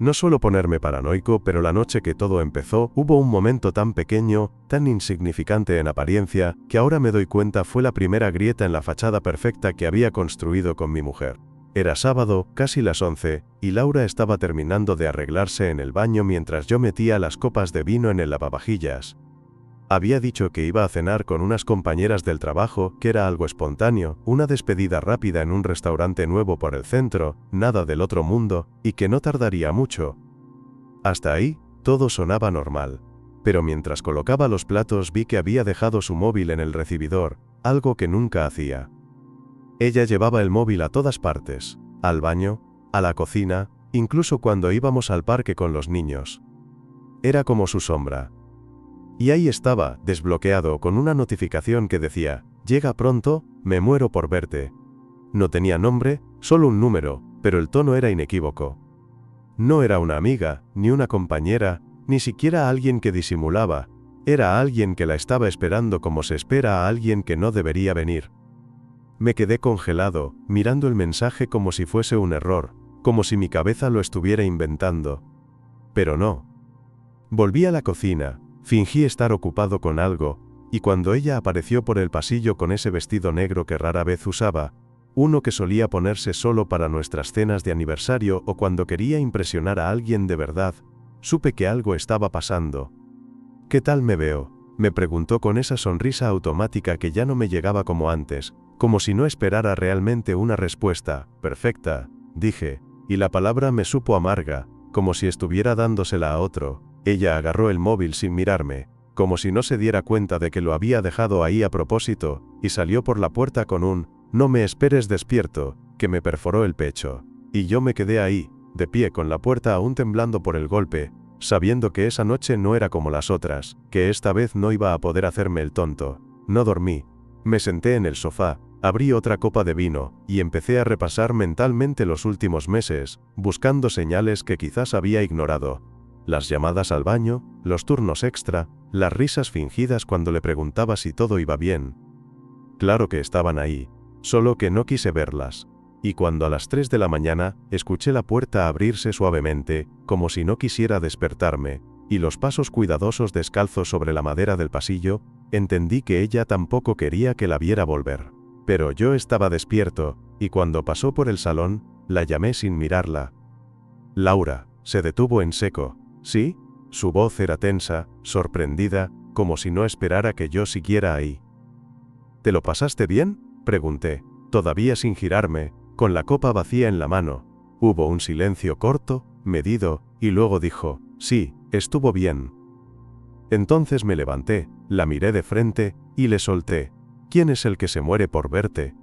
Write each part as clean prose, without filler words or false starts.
No suelo ponerme paranoico, pero la noche que todo empezó, hubo un momento tan pequeño, tan insignificante en apariencia, que ahora me doy cuenta fue la primera grieta en la fachada perfecta que había construido con mi mujer. Era sábado, casi las 11, y Laura estaba terminando de arreglarse en el baño mientras yo metía las copas de vino en el lavavajillas. Había dicho que iba a cenar con unas compañeras del trabajo, que era algo espontáneo, una despedida rápida en un restaurante nuevo por el centro, nada del otro mundo, y que no tardaría mucho. Hasta ahí, todo sonaba normal. Pero mientras colocaba los platos vi que había dejado su móvil en el recibidor, algo que nunca hacía. Ella llevaba el móvil a todas partes, al baño, a la cocina, incluso cuando íbamos al parque con los niños. Era como su sombra. Y ahí estaba, desbloqueado, con una notificación que decía, «Llega pronto, me muero por verte». No tenía nombre, solo un número, pero el tono era inequívoco. No era una amiga, ni una compañera, ni siquiera alguien que disimulaba, era alguien que la estaba esperando como se espera a alguien que no debería venir. Me quedé congelado, mirando el mensaje como si fuese un error, como si mi cabeza lo estuviera inventando. Pero no. Volví a la cocina. Fingí estar ocupado con algo, y cuando ella apareció por el pasillo con ese vestido negro que rara vez usaba, uno que solía ponerse solo para nuestras cenas de aniversario o cuando quería impresionar a alguien de verdad, supe que algo estaba pasando. «¿Qué tal me veo?», me preguntó con esa sonrisa automática que ya no me llegaba como antes, como si no esperara realmente una respuesta. «Perfecta», dije, y la palabra me supo amarga, como si estuviera dándosela a otro. Ella agarró el móvil sin mirarme, como si no se diera cuenta de que lo había dejado ahí a propósito, y salió por la puerta con un «No me esperes despierto», que me perforó el pecho. Y yo me quedé ahí, de pie con la puerta aún temblando por el golpe, sabiendo que esa noche no era como las otras, que esta vez no iba a poder hacerme el tonto. No dormí. Me senté en el sofá, abrí otra copa de vino, y empecé a repasar mentalmente los últimos meses, buscando señales que quizás había ignorado. Las llamadas al baño, los turnos extra, las risas fingidas cuando le preguntaba si todo iba bien. Claro que estaban ahí, solo que no quise verlas. Y cuando a las 3 de la mañana, escuché la puerta abrirse suavemente, como si no quisiera despertarme, y los pasos cuidadosos descalzos sobre la madera del pasillo, entendí que ella tampoco quería que la viera volver. Pero yo estaba despierto, y cuando pasó por el salón, la llamé sin mirarla. «Laura», se detuvo en seco. «¿Sí?». Su voz era tensa, sorprendida, como si no esperara que yo siguiera ahí. «¿Te lo pasaste bien?», pregunté, todavía sin girarme, con la copa vacía en la mano. Hubo un silencio corto, medido, y luego dijo, «Sí, estuvo bien». Entonces me levanté, la miré de frente, y le solté, «¿Quién es el que se muere por verte?».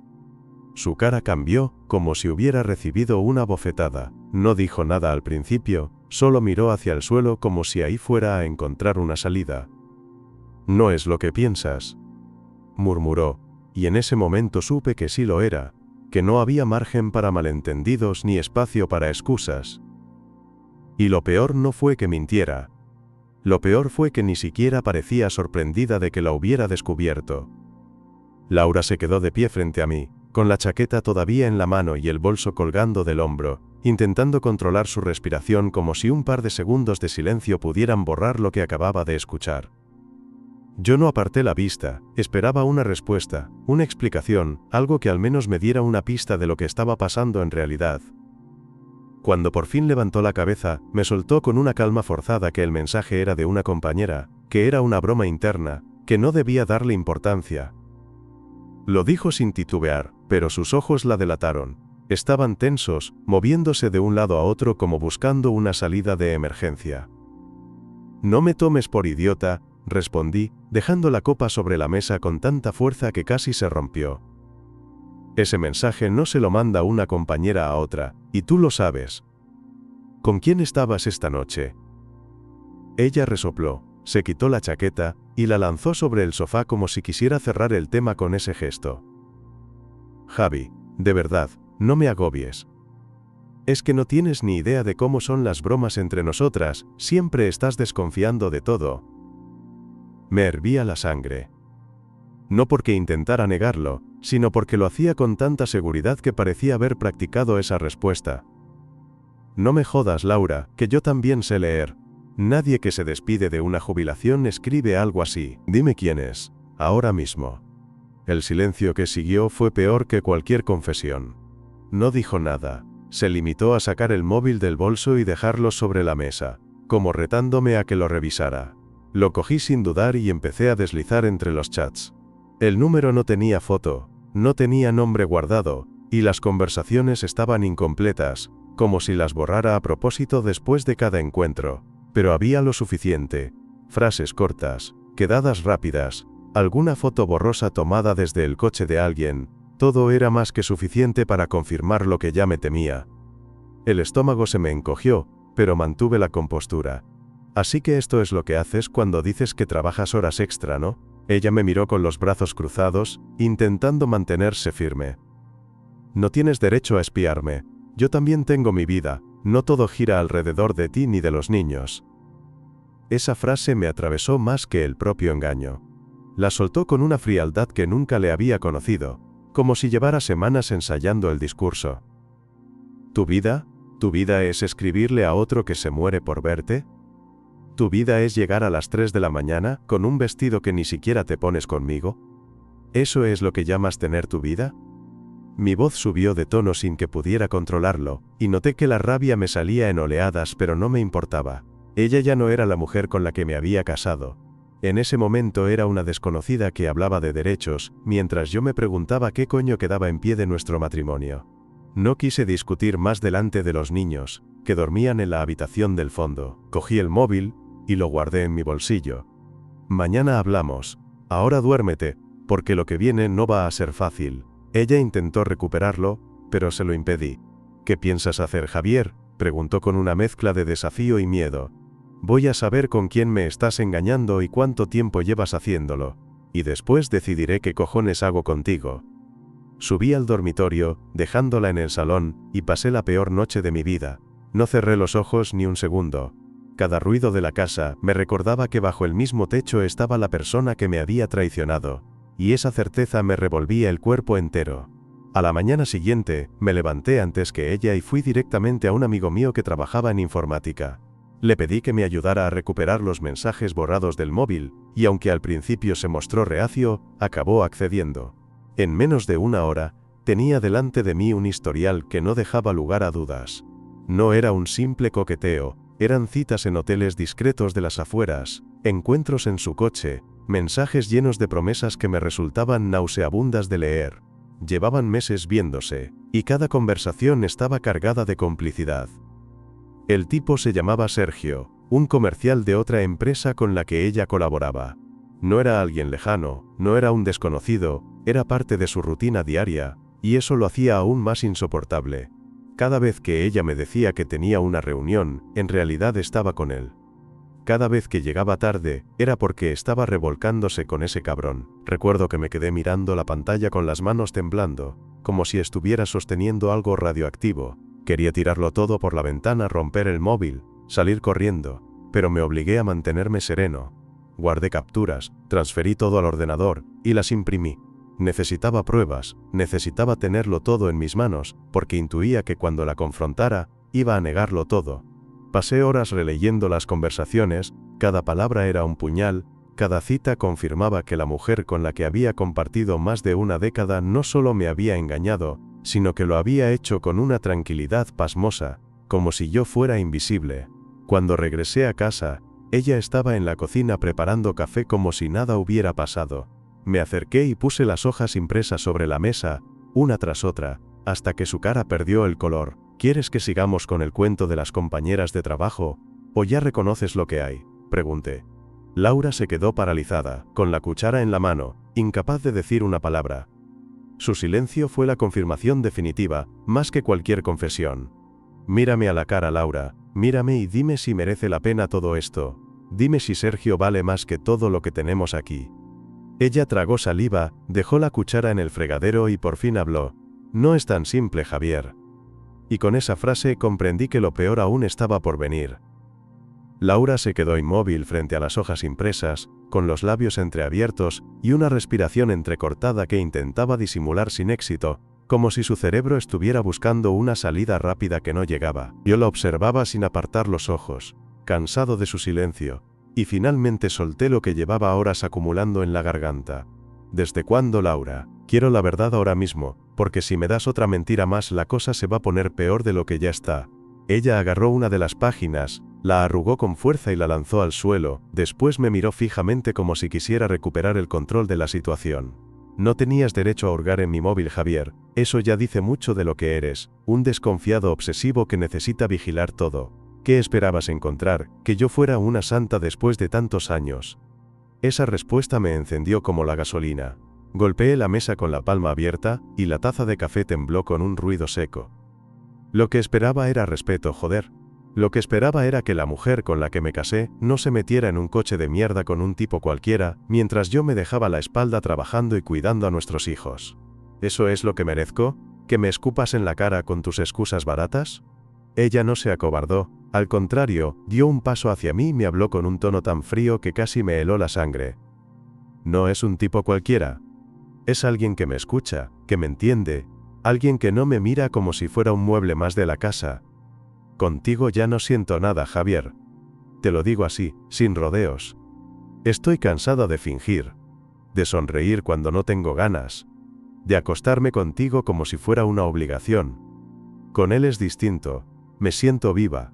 Su cara cambió, como si hubiera recibido una bofetada. No dijo nada al principio, solo miró hacia el suelo como si ahí fuera a encontrar una salida. «No es lo que piensas», murmuró, y en ese momento supe que sí lo era, que no había margen para malentendidos ni espacio para excusas. Y lo peor no fue que mintiera. Lo peor fue que ni siquiera parecía sorprendida de que la hubiera descubierto. Laura se quedó de pie frente a mí, con la chaqueta todavía en la mano y el bolso colgando del hombro, intentando controlar su respiración como si un par de segundos de silencio pudieran borrar lo que acababa de escuchar. Yo no aparté la vista, esperaba una respuesta, una explicación, algo que al menos me diera una pista de lo que estaba pasando en realidad. Cuando por fin levantó la cabeza, me soltó con una calma forzada que el mensaje era de una compañera, que era una broma interna, que no debía darle importancia. Lo dijo sin titubear, pero sus ojos la delataron. Estaban tensos, moviéndose de un lado a otro como buscando una salida de emergencia. «No me tomes por idiota», respondí, dejando la copa sobre la mesa con tanta fuerza que casi se rompió. «Ese mensaje no se lo manda una compañera a otra, y tú lo sabes». «¿Con quién estabas esta noche?». Ella resopló, se quitó la chaqueta, y la lanzó sobre el sofá como si quisiera cerrar el tema con ese gesto. «Javi, de verdad, no me agobies. Es que no tienes ni idea de cómo son las bromas entre nosotras, siempre estás desconfiando de todo». Me hervía la sangre. No porque intentara negarlo, sino porque lo hacía con tanta seguridad que parecía haber practicado esa respuesta. No me jodas, Laura, que yo también sé leer. Nadie que se despide de una jubilación escribe algo así. Dime quién es. Ahora mismo. El silencio que siguió fue peor que cualquier confesión. No dijo nada. Se limitó a sacar el móvil del bolso y dejarlo sobre la mesa, como retándome a que lo revisara. Lo cogí sin dudar y empecé a deslizar entre los chats. El número no tenía foto, no tenía nombre guardado, y las conversaciones estaban incompletas, como si las borrara a propósito después de cada encuentro. Pero había lo suficiente. Frases cortas, quedadas rápidas, alguna foto borrosa tomada desde el coche de alguien. Todo era más que suficiente para confirmar lo que ya me temía. El estómago se me encogió, pero mantuve la compostura. Así que esto es lo que haces cuando dices que trabajas horas extra, ¿no? Ella me miró con los brazos cruzados, intentando mantenerse firme. No tienes derecho a espiarme. Yo también tengo mi vida, no todo gira alrededor de ti ni de los niños. Esa frase me atravesó más que el propio engaño. La soltó con una frialdad que nunca le había conocido, como si llevara semanas ensayando el discurso. ¿Tu vida? ¿Tu vida es escribirle a otro que se muere por verte? ¿Tu vida es llegar a las 3 de la mañana, con un vestido que ni siquiera te pones conmigo? ¿Eso es lo que llamas tener tu vida? Mi voz subió de tono sin que pudiera controlarlo, y noté que la rabia me salía en oleadas, pero no me importaba. Ella ya no era la mujer con la que me había casado. En ese momento era una desconocida que hablaba de derechos, mientras yo me preguntaba qué coño quedaba en pie de nuestro matrimonio. No quise discutir más delante de los niños, que dormían en la habitación del fondo. Cogí el móvil, y lo guardé en mi bolsillo. Mañana hablamos. Ahora duérmete, porque lo que viene no va a ser fácil. Ella intentó recuperarlo, pero se lo impedí. ¿Qué piensas hacer, Javier?, preguntó con una mezcla de desafío y miedo. Voy a saber con quién me estás engañando y cuánto tiempo llevas haciéndolo, y después decidiré qué cojones hago contigo. Subí al dormitorio, dejándola en el salón, y pasé la peor noche de mi vida. No cerré los ojos ni un segundo. Cada ruido de la casa me recordaba que bajo el mismo techo estaba la persona que me había traicionado, y esa certeza me revolvía el cuerpo entero. A la mañana siguiente, me levanté antes que ella y fui directamente a un amigo mío que trabajaba en informática. Le pedí que me ayudara a recuperar los mensajes borrados del móvil, y aunque al principio se mostró reacio, acabó accediendo. En menos de una hora, tenía delante de mí un historial que no dejaba lugar a dudas. No era un simple coqueteo, eran citas en hoteles discretos de las afueras, encuentros en su coche, mensajes llenos de promesas que me resultaban nauseabundas de leer. Llevaban meses viéndose, y cada conversación estaba cargada de complicidad. El tipo se llamaba Sergio, un comercial de otra empresa con la que ella colaboraba. No era alguien lejano, no era un desconocido, era parte de su rutina diaria, y eso lo hacía aún más insoportable. Cada vez que ella me decía que tenía una reunión, en realidad estaba con él. Cada vez que llegaba tarde, era porque estaba revolcándose con ese cabrón. Recuerdo que me quedé mirando la pantalla con las manos temblando, como si estuviera sosteniendo algo radioactivo. Quería tirarlo todo por la ventana, romper el móvil, salir corriendo, pero me obligué a mantenerme sereno. Guardé capturas, transferí todo al ordenador, y las imprimí. Necesitaba pruebas, necesitaba tenerlo todo en mis manos, porque intuía que cuando la confrontara, iba a negarlo todo. Pasé horas releyendo las conversaciones, cada palabra era un puñal, cada cita confirmaba que la mujer con la que había compartido más de una década no solo me había engañado, sino que lo había hecho con una tranquilidad pasmosa, como si yo fuera invisible. Cuando regresé a casa, ella estaba en la cocina preparando café como si nada hubiera pasado. Me acerqué y puse las hojas impresas sobre la mesa, una tras otra, hasta que su cara perdió el color. ¿Quieres que sigamos con el cuento de las compañeras de trabajo, o ya reconoces lo que hay?, pregunté. Laura se quedó paralizada, con la cuchara en la mano, incapaz de decir una palabra. Su silencio fue la confirmación definitiva, más que cualquier confesión. Mírame a la cara, Laura, mírame y dime si merece la pena todo esto. Dime si Sergio vale más que todo lo que tenemos aquí. Ella tragó saliva, dejó la cuchara en el fregadero y por fin habló. No es tan simple, Javier. Y con esa frase comprendí que lo peor aún estaba por venir. Laura se quedó inmóvil frente a las hojas impresas, con los labios entreabiertos y una respiración entrecortada que intentaba disimular sin éxito, como si su cerebro estuviera buscando una salida rápida que no llegaba. Yo la observaba sin apartar los ojos, cansado de su silencio, y finalmente solté lo que llevaba horas acumulando en la garganta. ¿Desde cuándo, Laura? Quiero la verdad ahora mismo, porque si me das otra mentira más la cosa se va a poner peor de lo que ya está. Ella agarró una de las páginas, la arrugó con fuerza y la lanzó al suelo, después me miró fijamente como si quisiera recuperar el control de la situación. No tenías derecho a hurgar en mi móvil, Javier, eso ya dice mucho de lo que eres, un desconfiado obsesivo que necesita vigilar todo. ¿Qué esperabas encontrar? ¿Que yo fuera una santa después de tantos años? Esa respuesta me encendió como la gasolina. Golpeé la mesa con la palma abierta, y la taza de café tembló con un ruido seco. Lo que esperaba era respeto, joder. Lo que esperaba era que la mujer con la que me casé no se metiera en un coche de mierda con un tipo cualquiera, mientras yo me dejaba la espalda trabajando y cuidando a nuestros hijos. ¿Eso es lo que merezco? ¿Que me escupas en la cara con tus excusas baratas? Ella no se acobardó, al contrario, dio un paso hacia mí y me habló con un tono tan frío que casi me heló la sangre. No es un tipo cualquiera. Es alguien que me escucha, que me entiende, alguien que no me mira como si fuera un mueble más de la casa. Contigo ya no siento nada, Javier. Te lo digo así, sin rodeos. Estoy cansado de fingir, de sonreír cuando no tengo ganas, de acostarme contigo como si fuera una obligación. Con él es distinto, me siento viva.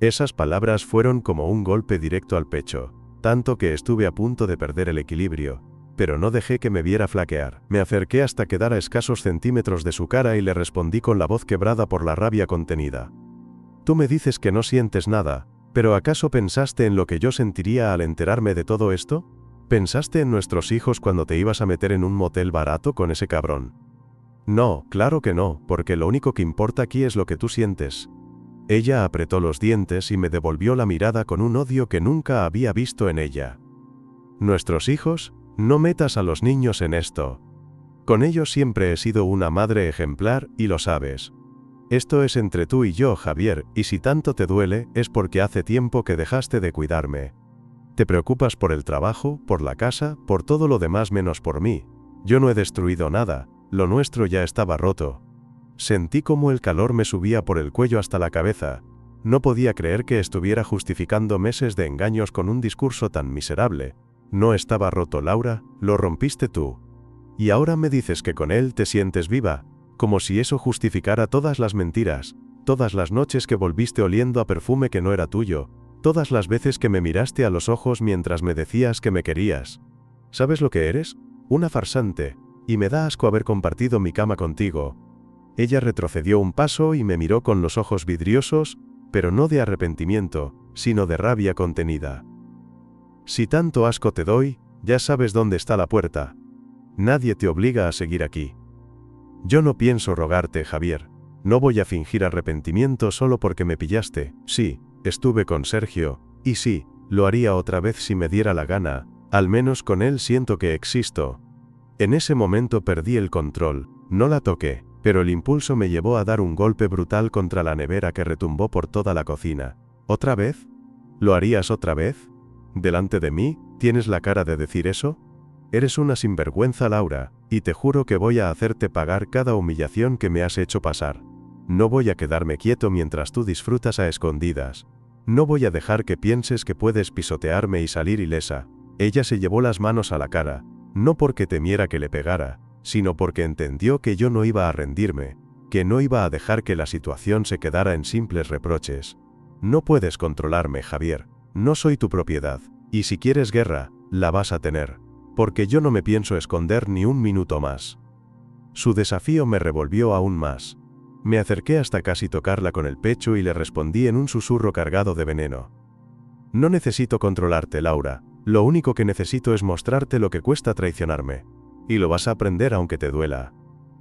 Esas palabras fueron como un golpe directo al pecho, tanto que estuve a punto de perder el equilibrio, pero no dejé que me viera flaquear. Me acerqué hasta quedar a escasos centímetros de su cara y le respondí con la voz quebrada por la rabia contenida. Tú me dices que no sientes nada, pero ¿acaso pensaste en lo que yo sentiría al enterarme de todo esto? ¿Pensaste en nuestros hijos cuando te ibas a meter en un motel barato con ese cabrón? No, claro que no, porque lo único que importa aquí es lo que tú sientes. Ella apretó los dientes y me devolvió la mirada con un odio que nunca había visto en ella. ¿Nuestros hijos? No metas a los niños en esto. Con ellos siempre he sido una madre ejemplar, y lo sabes. Esto es entre tú y yo, Javier, y si tanto te duele, es porque hace tiempo que dejaste de cuidarme. Te preocupas por el trabajo, por la casa, por todo lo demás menos por mí. Yo no he destruido nada, lo nuestro ya estaba roto. Sentí como el calor me subía por el cuello hasta la cabeza. No podía creer que estuviera justificando meses de engaños con un discurso tan miserable. No estaba roto, Laura, lo rompiste tú. Y ahora me dices que con él te sientes viva, como si eso justificara todas las mentiras, todas las noches que volviste oliendo a perfume que no era tuyo, todas las veces que me miraste a los ojos mientras me decías que me querías. ¿Sabes lo que eres? Una farsante, y me da asco haber compartido mi cama contigo. Ella retrocedió un paso y me miró con los ojos vidriosos, pero no de arrepentimiento, sino de rabia contenida. Si tanto asco te doy, ya sabes dónde está la puerta. Nadie te obliga a seguir aquí. Yo no pienso rogarte, Javier. No voy a fingir arrepentimiento solo porque me pillaste. Sí, estuve con Sergio, y sí, lo haría otra vez si me diera la gana, al menos con él siento que existo. En ese momento perdí el control, no la toqué, pero el impulso me llevó a dar un golpe brutal contra la nevera que retumbó por toda la cocina. ¿Otra vez? ¿Lo harías otra vez? ¿Delante de mí? ¿Tienes la cara de decir eso? Eres una sinvergüenza, Laura, y te juro que voy a hacerte pagar cada humillación que me has hecho pasar. No voy a quedarme quieto mientras tú disfrutas a escondidas. No voy a dejar que pienses que puedes pisotearme y salir ilesa. Ella se llevó las manos a la cara, no porque temiera que le pegara, sino porque entendió que yo no iba a rendirme, que no iba a dejar que la situación se quedara en simples reproches. No puedes controlarme, Javier, no soy tu propiedad, y si quieres guerra, la vas a tener. Porque yo no me pienso esconder ni un minuto más. Su desafío me revolvió aún más. Me acerqué hasta casi tocarla con el pecho y le respondí en un susurro cargado de veneno. No necesito controlarte, Laura, lo único que necesito es mostrarte lo que cuesta traicionarme. Y lo vas a aprender aunque te duela.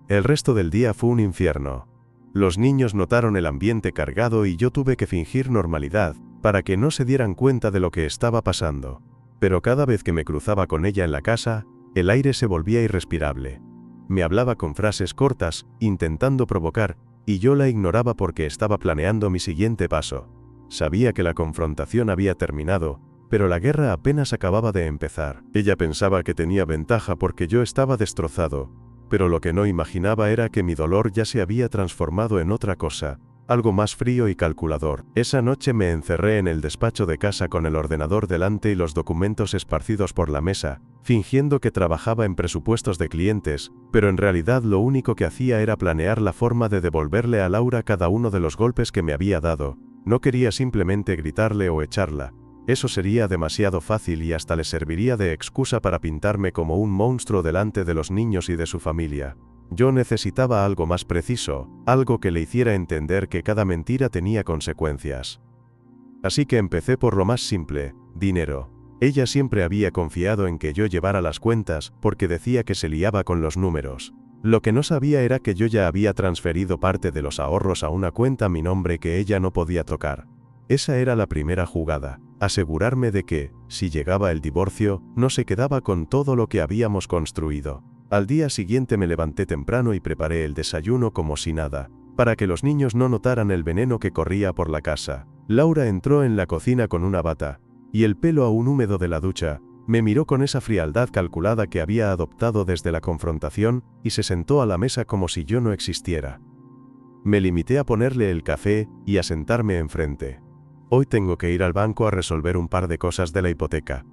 El resto del día fue un infierno. Los niños notaron el ambiente cargado y yo tuve que fingir normalidad, para que no se dieran cuenta de lo que estaba pasando. Pero cada vez que me cruzaba con ella en la casa, el aire se volvía irrespirable. Me hablaba con frases cortas, intentando provocar, y yo la ignoraba porque estaba planeando mi siguiente paso. Sabía que la confrontación había terminado, pero la guerra apenas acababa de empezar. Ella pensaba que tenía ventaja porque yo estaba destrozado, pero lo que no imaginaba era que mi dolor ya se había transformado en otra cosa, algo más frío y calculador. Esa noche me encerré en el despacho de casa con el ordenador delante y los documentos esparcidos por la mesa, fingiendo que trabajaba en presupuestos de clientes, pero en realidad lo único que hacía era planear la forma de devolverle a Laura cada uno de los golpes que me había dado. No quería simplemente gritarle o echarla. Eso sería demasiado fácil y hasta le serviría de excusa para pintarme como un monstruo delante de los niños y de su familia. Yo necesitaba algo más preciso, algo que le hiciera entender que cada mentira tenía consecuencias. Así que empecé por lo más simple: dinero. Ella siempre había confiado en que yo llevara las cuentas, porque decía que se liaba con los números. Lo que no sabía era que yo ya había transferido parte de los ahorros a una cuenta a mi nombre que ella no podía tocar. Esa era la primera jugada: asegurarme de que, si llegaba el divorcio, no se quedaba con todo lo que habíamos construido. Al día siguiente me levanté temprano y preparé el desayuno como si nada, para que los niños no notaran el veneno que corría por la casa. Laura entró en la cocina con una bata y el pelo aún húmedo de la ducha. Me miró con esa frialdad calculada que había adoptado desde la confrontación y se sentó a la mesa como si yo no existiera. Me limité a ponerle el café y a sentarme enfrente. «Hoy tengo que ir al banco a resolver un par de cosas de la hipoteca»,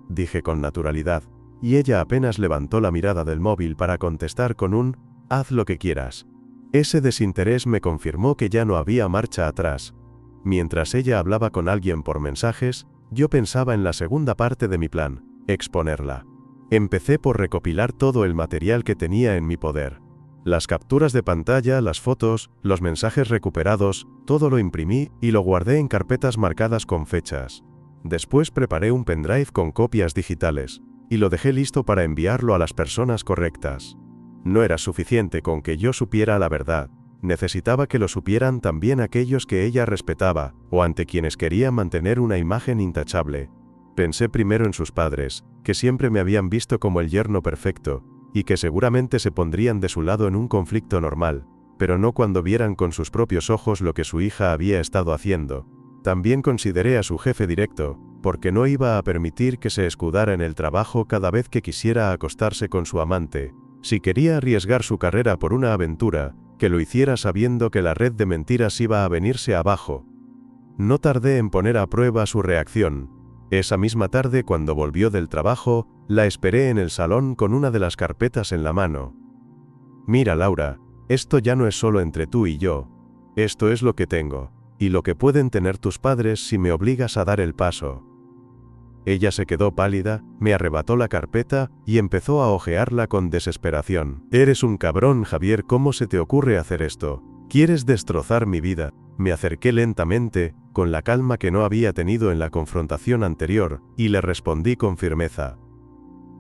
dije con naturalidad, y ella apenas levantó la mirada del móvil para contestar con un «haz lo que quieras». Ese desinterés me confirmó que ya no había marcha atrás. Mientras ella hablaba con alguien por mensajes, yo pensaba en la segunda parte de mi plan: exponerla. Empecé por recopilar todo el material que tenía en mi poder. Las capturas de pantalla, las fotos, los mensajes recuperados, todo lo imprimí y lo guardé en carpetas marcadas con fechas. Después preparé un pendrive con copias digitales y lo dejé listo para enviarlo a las personas correctas. No era suficiente con que yo supiera la verdad. Necesitaba que lo supieran también aquellos que ella respetaba, o ante quienes quería mantener una imagen intachable. Pensé primero en sus padres, que siempre me habían visto como el yerno perfecto, y que seguramente se pondrían de su lado en un conflicto normal, pero no cuando vieran con sus propios ojos lo que su hija había estado haciendo. También consideré a su jefe directo, porque no iba a permitir que se escudara en el trabajo cada vez que quisiera acostarse con su amante. Si quería arriesgar su carrera por una aventura, que lo hiciera sabiendo que la red de mentiras iba a venirse abajo. No tardé en poner a prueba su reacción. Esa misma tarde, cuando volvió del trabajo, la esperé en el salón con una de las carpetas en la mano. «Mira, Laura, esto ya no es solo entre tú y yo. Esto es lo que tengo, y lo que pueden tener tus padres si me obligas a dar el paso». Ella se quedó pálida, me arrebató la carpeta y empezó a hojearla con desesperación. «Eres un cabrón, Javier, ¿cómo se te ocurre hacer esto? ¿Quieres destrozar mi vida?». Me acerqué lentamente, con la calma que no había tenido en la confrontación anterior, y le respondí con firmeza: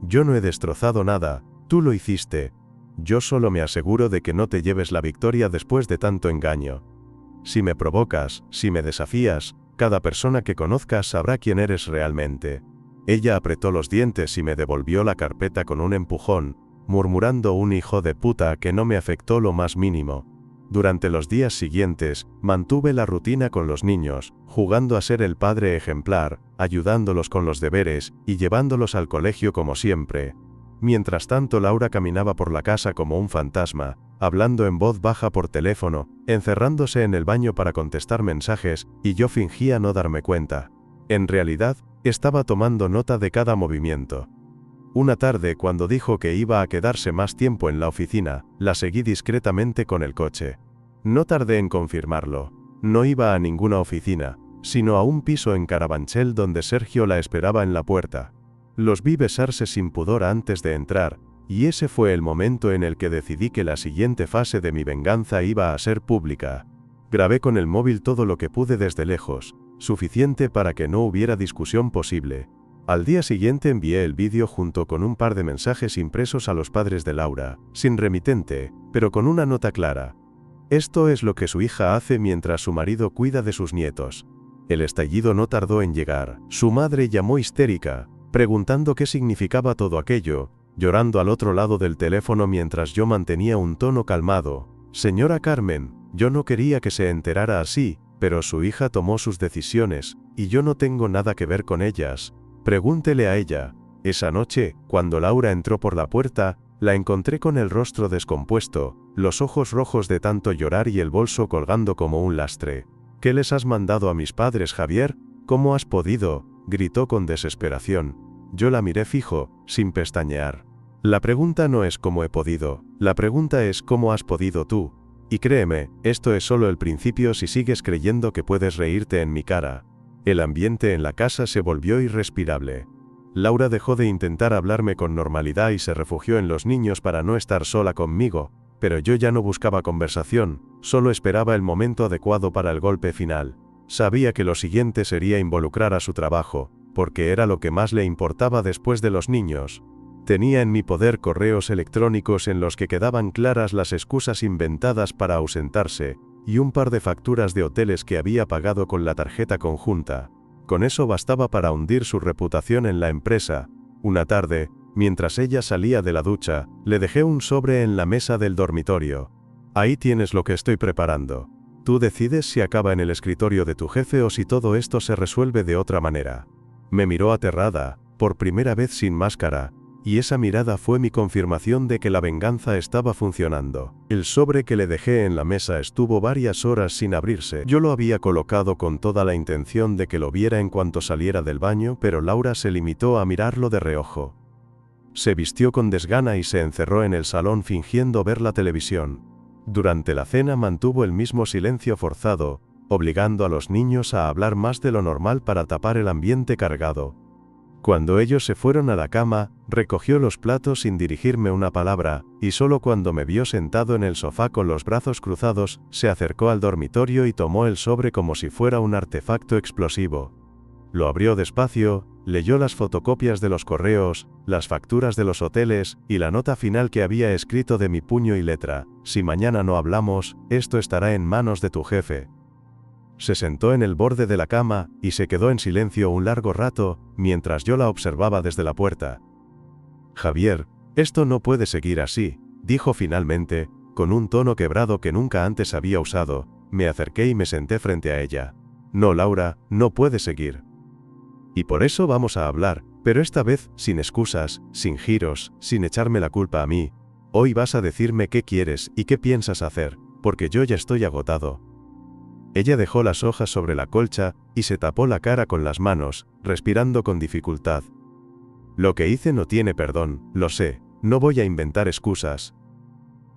«Yo no he destrozado nada, tú lo hiciste. Yo solo me aseguro de que no te lleves la victoria después de tanto engaño. Si me provocas, si me desafías, cada persona que conozcas sabrá quién eres realmente». Ella apretó los dientes y me devolvió la carpeta con un empujón, murmurando un hijo de puta que no me afectó lo más mínimo. Durante los días siguientes, mantuve la rutina con los niños, jugando a ser el padre ejemplar, ayudándolos con los deberes y llevándolos al colegio como siempre. Mientras tanto, Laura caminaba por la casa como un fantasma, hablando en voz baja por teléfono, encerrándose en el baño para contestar mensajes, y yo fingía no darme cuenta. En realidad, estaba tomando nota de cada movimiento. Una tarde, cuando dijo que iba a quedarse más tiempo en la oficina, la seguí discretamente con el coche. No tardé en confirmarlo. No iba a ninguna oficina, sino a un piso en Carabanchel donde Sergio la esperaba en la puerta. Los vi besarse sin pudor antes de entrar, y ese fue el momento en el que decidí que la siguiente fase de mi venganza iba a ser pública. Grabé con el móvil todo lo que pude desde lejos, suficiente para que no hubiera discusión posible. Al día siguiente envié el vídeo junto con un par de mensajes impresos a los padres de Laura, sin remitente, pero con una nota clara. Esto es lo que su hija hace mientras su marido cuida de sus nietos. El estallido no tardó en llegar. Su madre llamó histérica, preguntando qué significaba todo aquello, llorando al otro lado del teléfono mientras yo mantenía un tono calmado. «Señora Carmen, yo no quería que se enterara así, pero su hija tomó sus decisiones, y yo no tengo nada que ver con ellas. Pregúntele a ella». Esa noche, cuando Laura entró por la puerta, La encontré con el rostro descompuesto, los ojos rojos de tanto llorar y el bolso colgando como un lastre. ¿Qué les has mandado a mis padres, Javier? ¿Cómo has podido?, gritó con desesperación. Yo la miré fijo, sin pestañear. La pregunta no es cómo he podido, la pregunta es cómo has podido tú. Y créeme, esto es solo el principio si sigues creyendo que puedes reírte en mi cara. El ambiente en la casa se volvió irrespirable. Laura dejó de intentar hablarme con normalidad y se refugió en los niños para no estar sola conmigo, pero yo ya no buscaba conversación, solo esperaba el momento adecuado para el golpe final. Sabía que lo siguiente sería involucrar a su trabajo, porque era lo que más le importaba después de los niños. Tenía en mi poder correos electrónicos en los que quedaban claras las excusas inventadas para ausentarse, y un par de facturas de hoteles que había pagado con la tarjeta conjunta. Con eso bastaba para hundir su reputación en la empresa. Una tarde, mientras ella salía de la ducha, le dejé un sobre en la mesa del dormitorio. Ahí tienes lo que estoy preparando. Tú decides si acaba en el escritorio de tu jefe o si todo esto se resuelve de otra manera. Me miró aterrada, por primera vez sin máscara, y esa mirada fue mi confirmación de que la venganza estaba funcionando. El sobre que le dejé en la mesa estuvo varias horas sin abrirse. Yo lo había colocado con toda la intención de que lo viera en cuanto saliera del baño, pero Laura se limitó a mirarlo de reojo. Se vistió con desgana y se encerró en el salón fingiendo ver la televisión. Durante la cena mantuvo el mismo silencio forzado, obligando a los niños a hablar más de lo normal para tapar el ambiente cargado. Cuando ellos se fueron a la cama, recogió los platos sin dirigirme una palabra, y solo cuando me vio sentado en el sofá con los brazos cruzados, se acercó al dormitorio y tomó el sobre como si fuera un artefacto explosivo. Lo abrió despacio, leyó las fotocopias de los correos, las facturas de los hoteles, y la nota final que había escrito de mi puño y letra: si mañana no hablamos, esto estará en manos de tu jefe. Se sentó en el borde de la cama, y se quedó en silencio un largo rato, mientras yo la observaba desde la puerta. Javier, esto no puede seguir así, dijo finalmente, con un tono quebrado que nunca antes había usado. Me acerqué y me senté frente a ella. No, Laura, no puede seguir. Y por eso vamos a hablar, pero esta vez, sin excusas, sin giros, sin echarme la culpa a mí. Hoy vas a decirme qué quieres y qué piensas hacer, porque yo ya estoy agotado. Ella dejó las hojas sobre la colcha, y se tapó la cara con las manos, respirando con dificultad. Lo que hice no tiene perdón, lo sé, no voy a inventar excusas.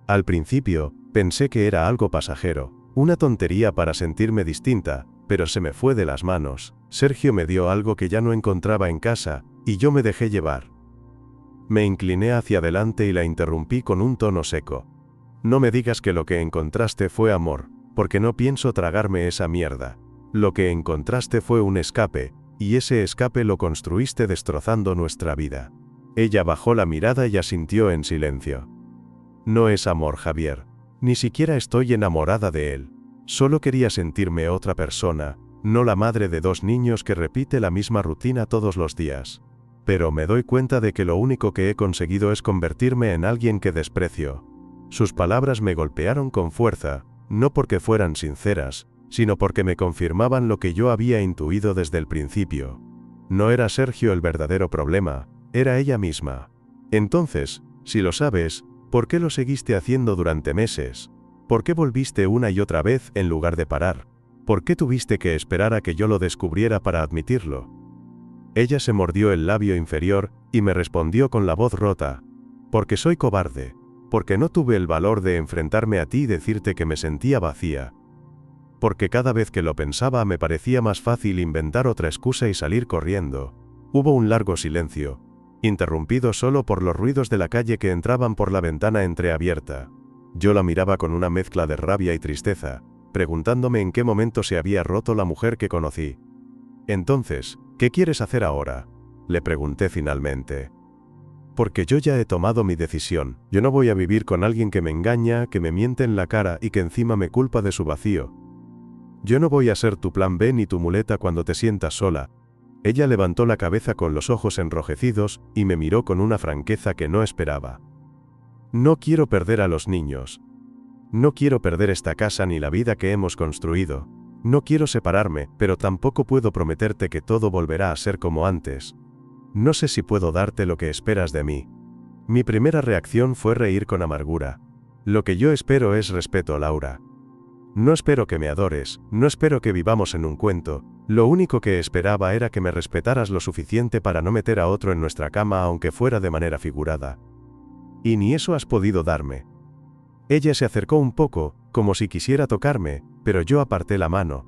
Al principio, pensé que era algo pasajero, una tontería para sentirme distinta, pero se me fue de las manos. Sergio me dio algo que ya no encontraba en casa, y yo me dejé llevar. Me incliné hacia adelante y la interrumpí con un tono seco. No me digas que lo que encontraste fue amor, porque no pienso tragarme esa mierda. Lo que encontraste fue un escape, y ese escape lo construiste destrozando nuestra vida. Ella bajó la mirada y asintió en silencio. No es amor, Javier. Ni siquiera estoy enamorada de él. Solo quería sentirme otra persona, no la madre de dos niños que repite la misma rutina todos los días. Pero me doy cuenta de que lo único que he conseguido es convertirme en alguien que desprecio. Sus palabras me golpearon con fuerza, no porque fueran sinceras, sino porque me confirmaban lo que yo había intuido desde el principio. No era Sergio el verdadero problema, era ella misma. Entonces, si lo sabes, ¿por qué lo seguiste haciendo durante meses? ¿Por qué volviste una y otra vez en lugar de parar? ¿Por qué tuviste que esperar a que yo lo descubriera para admitirlo? Ella se mordió el labio inferior, y me respondió con la voz rota. Porque soy cobarde. Porque no tuve el valor de enfrentarme a ti y decirte que me sentía vacía. Porque cada vez que lo pensaba me parecía más fácil inventar otra excusa y salir corriendo. Hubo un largo silencio, interrumpido solo por los ruidos de la calle que entraban por la ventana entreabierta. Yo la miraba con una mezcla de rabia y tristeza, preguntándome en qué momento se había roto la mujer que conocí. Entonces, ¿qué quieres hacer ahora?, le pregunté finalmente. Porque yo ya he tomado mi decisión. Yo no voy a vivir con alguien que me engaña, que me miente en la cara y que encima me culpa de su vacío. Yo no voy a ser tu plan B ni tu muleta cuando te sientas sola. Ella levantó la cabeza con los ojos enrojecidos y me miró con una franqueza que no esperaba. No quiero perder a los niños. No quiero perder esta casa ni la vida que hemos construido. No quiero separarme, pero tampoco puedo prometerte que todo volverá a ser como antes. No sé si puedo darte lo que esperas de mí. Mi primera reacción fue reír con amargura. Lo que yo espero es respeto, Laura. No espero que me adores, no espero que vivamos en un cuento, lo único que esperaba era que me respetaras lo suficiente para no meter a otro en nuestra cama aunque fuera de manera figurada. Y ni eso has podido darme. Ella se acercó un poco, como si quisiera tocarme, pero yo aparté la mano.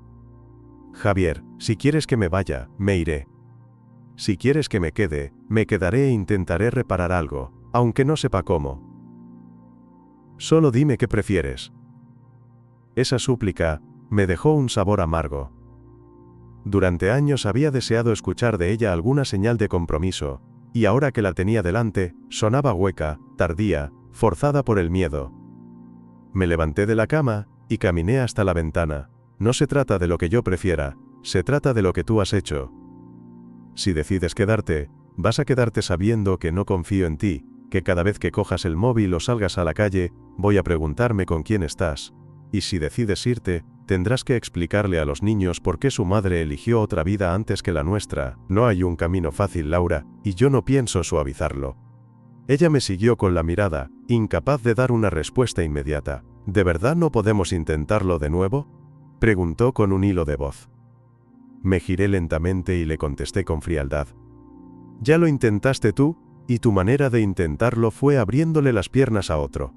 Javier, si quieres que me vaya, me iré. Si quieres que me quede, me quedaré e intentaré reparar algo, aunque no sepa cómo. Solo dime qué prefieres. Esa súplica me dejó un sabor amargo. Durante años había deseado escuchar de ella alguna señal de compromiso, y ahora que la tenía delante, sonaba hueca, tardía, forzada por el miedo. Me levanté de la cama y caminé hasta la ventana. No se trata de lo que yo prefiera, se trata de lo que tú has hecho. Si decides quedarte, vas a quedarte sabiendo que no confío en ti, que cada vez que cojas el móvil o salgas a la calle, voy a preguntarme con quién estás. Y si decides irte, tendrás que explicarle a los niños por qué su madre eligió otra vida antes que la nuestra. No hay un camino fácil, Laura, y yo no pienso suavizarlo. Ella me siguió con la mirada, incapaz de dar una respuesta inmediata. ¿De verdad no podemos intentarlo de nuevo?, preguntó con un hilo de voz. Me giré lentamente y le contesté con frialdad. Ya lo intentaste tú, y tu manera de intentarlo fue abriéndole las piernas a otro.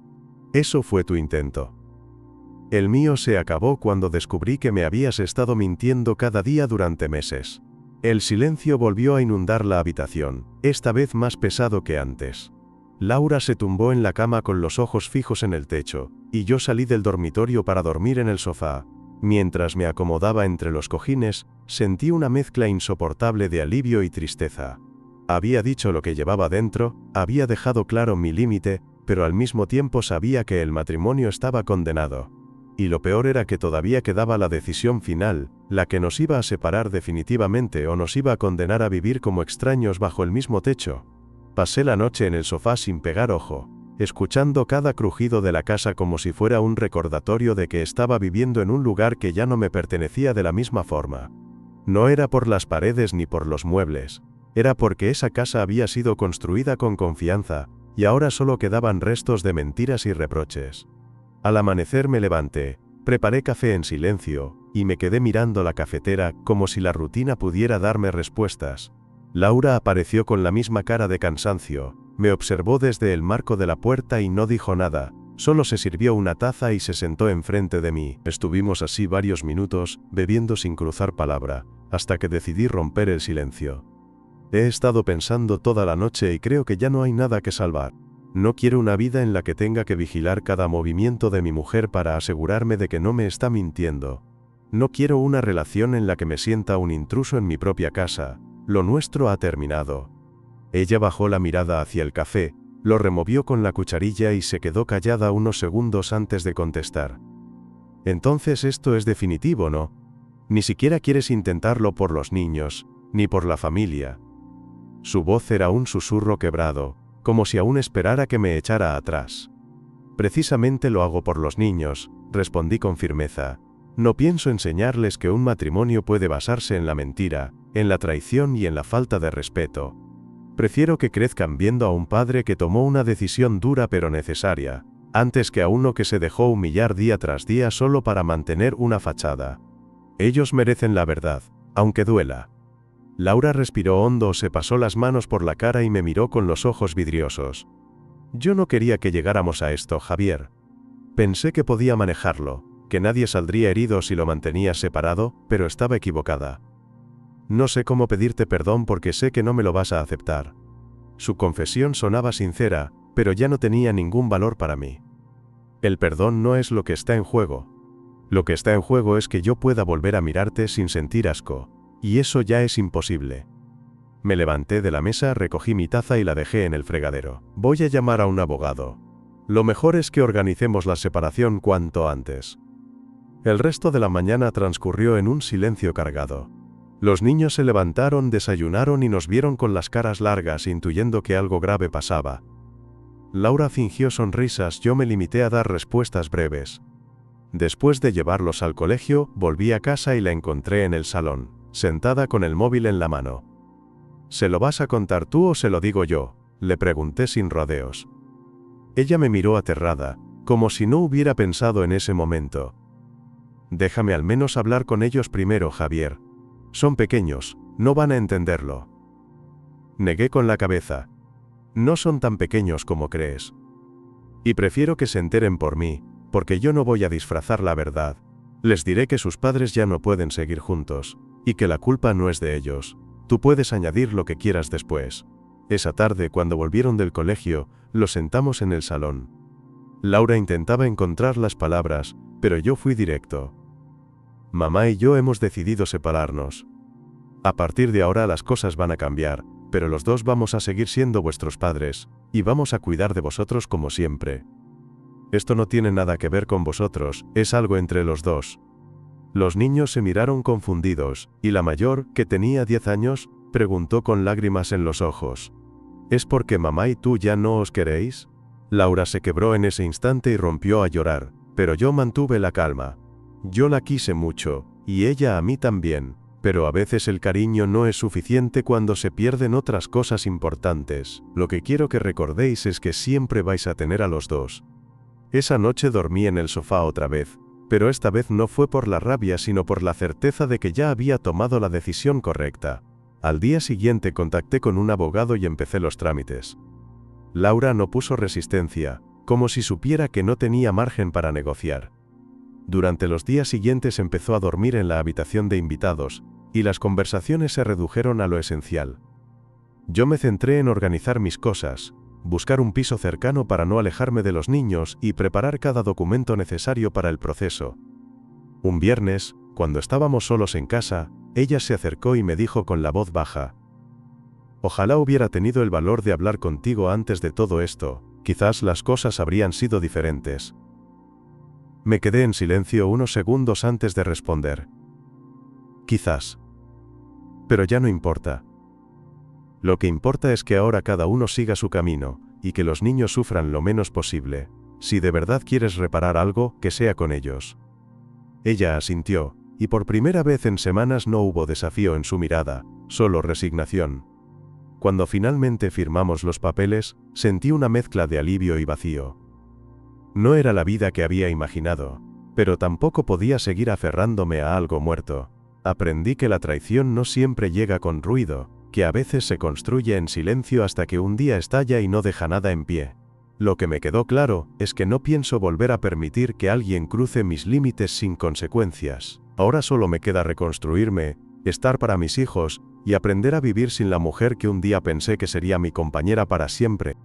Eso fue tu intento. El mío se acabó cuando descubrí que me habías estado mintiendo cada día durante meses. El silencio volvió a inundar la habitación, esta vez más pesado que antes. Laura se tumbó en la cama con los ojos fijos en el techo, y yo salí del dormitorio para dormir en el sofá. Mientras me acomodaba entre los cojines, sentí una mezcla insoportable de alivio y tristeza. Había dicho lo que llevaba dentro, había dejado claro mi límite, pero al mismo tiempo sabía que el matrimonio estaba condenado. Y lo peor era que todavía quedaba la decisión final, la que nos iba a separar definitivamente o nos iba a condenar a vivir como extraños bajo el mismo techo. Pasé la noche en el sofá sin pegar ojo, escuchando cada crujido de la casa como si fuera un recordatorio de que estaba viviendo en un lugar que ya no me pertenecía de la misma forma. No era por las paredes ni por los muebles, era porque esa casa había sido construida con confianza, y ahora solo quedaban restos de mentiras y reproches. Al amanecer me levanté, preparé café en silencio, y me quedé mirando la cafetera como si la rutina pudiera darme respuestas. Laura apareció con la misma cara de cansancio, me observó desde el marco de la puerta y no dijo nada, solo se sirvió una taza y se sentó enfrente de mí. Estuvimos así varios minutos, bebiendo sin cruzar palabra, hasta que decidí romper el silencio. He estado pensando toda la noche y creo que ya no hay nada que salvar. No quiero una vida en la que tenga que vigilar cada movimiento de mi mujer para asegurarme de que no me está mintiendo. No quiero una relación en la que me sienta un intruso en mi propia casa. Lo nuestro ha terminado. Ella bajó la mirada hacia el café, lo removió con la cucharilla y se quedó callada unos segundos antes de contestar. Entonces esto es definitivo, ¿no? Ni siquiera quieres intentarlo por los niños, ni por la familia. Su voz era un susurro quebrado, como si aún esperara que me echara atrás. Precisamente lo hago por los niños, respondí con firmeza. No pienso enseñarles que un matrimonio puede basarse en la mentira, en la traición y en la falta de respeto. Prefiero que crezcan viendo a un padre que tomó una decisión dura pero necesaria, antes que a uno que se dejó humillar día tras día solo para mantener una fachada. Ellos merecen la verdad, aunque duela. Laura respiró hondo, se pasó las manos por la cara y me miró con los ojos vidriosos. Yo no quería que llegáramos a esto, Javier. Pensé que podía manejarlo, que nadie saldría herido si lo mantenía separado, pero estaba equivocada. No sé cómo pedirte perdón porque sé que no me lo vas a aceptar. Su confesión sonaba sincera, pero ya no tenía ningún valor para mí. El perdón no es lo que está en juego. Lo que está en juego es que yo pueda volver a mirarte sin sentir asco. Y eso ya es imposible. Me levanté de la mesa, recogí mi taza y la dejé en el fregadero. Voy a llamar a un abogado. Lo mejor es que organicemos la separación cuanto antes. El resto de la mañana transcurrió en un silencio cargado. Los niños se levantaron, desayunaron y nos vieron con las caras largas, intuyendo que algo grave pasaba. Laura fingió sonrisas, yo me limité a dar respuestas breves. Después de llevarlos al colegio, volví a casa y la encontré en el salón, sentada con el móvil en la mano. ¿Se lo vas a contar tú o se lo digo yo?, Le pregunté sin rodeos. Ella me miró aterrada, como si no hubiera pensado en ese momento. Déjame al menos hablar con ellos primero, Javier. Son pequeños, no van a entenderlo. Negué con la cabeza. No son tan pequeños como crees. Y prefiero que se enteren por mí, porque yo no voy a disfrazar la verdad. Les diré que sus padres ya no pueden seguir juntos, y que la culpa no es de ellos. Tú puedes añadir lo que quieras después. Esa tarde, cuando volvieron del colegio, los sentamos en el salón. Laura intentaba encontrar las palabras, pero yo fui directo. Mamá y yo hemos decidido separarnos. A partir de ahora las cosas van a cambiar, pero los dos vamos a seguir siendo vuestros padres, y vamos a cuidar de vosotros como siempre. Esto no tiene nada que ver con vosotros, es algo entre los dos. Los niños se miraron confundidos, y la mayor, que tenía 10 años, preguntó con lágrimas en los ojos. ¿Es porque mamá y tú ya no os queréis? Laura se quebró en ese instante y rompió a llorar, pero yo mantuve la calma. Yo la quise mucho, y ella a mí también, pero a veces el cariño no es suficiente cuando se pierden otras cosas importantes. Lo que quiero que recordéis es que siempre vais a tener a los dos. Esa noche dormí en el sofá otra vez, pero esta vez no fue por la rabia sino por la certeza de que ya había tomado la decisión correcta. Al día siguiente contacté con un abogado y empecé los trámites. Laura no puso resistencia, como si supiera que no tenía margen para negociar. Durante los días siguientes empezó a dormir en la habitación de invitados, y las conversaciones se redujeron a lo esencial. Yo me centré en organizar mis cosas, buscar un piso cercano para no alejarme de los niños y preparar cada documento necesario para el proceso. Un viernes, cuando estábamos solos en casa, ella se acercó y me dijo con la voz baja: «Ojalá hubiera tenido el valor de hablar contigo antes de todo esto, quizás las cosas habrían sido diferentes». Me quedé en silencio unos segundos antes de responder. Quizás. Pero ya no importa. Lo que importa es que ahora cada uno siga su camino, y que los niños sufran lo menos posible. Si de verdad quieres reparar algo, que sea con ellos. Ella asintió, y por primera vez en semanas no hubo desafío en su mirada, solo resignación. Cuando finalmente firmamos los papeles, sentí una mezcla de alivio y vacío. No era la vida que había imaginado, pero tampoco podía seguir aferrándome a algo muerto. Aprendí que la traición no siempre llega con ruido, que a veces se construye en silencio hasta que un día estalla y no deja nada en pie. Lo que me quedó claro es que no pienso volver a permitir que alguien cruce mis límites sin consecuencias. Ahora solo me queda reconstruirme, estar para mis hijos, y aprender a vivir sin la mujer que un día pensé que sería mi compañera para siempre.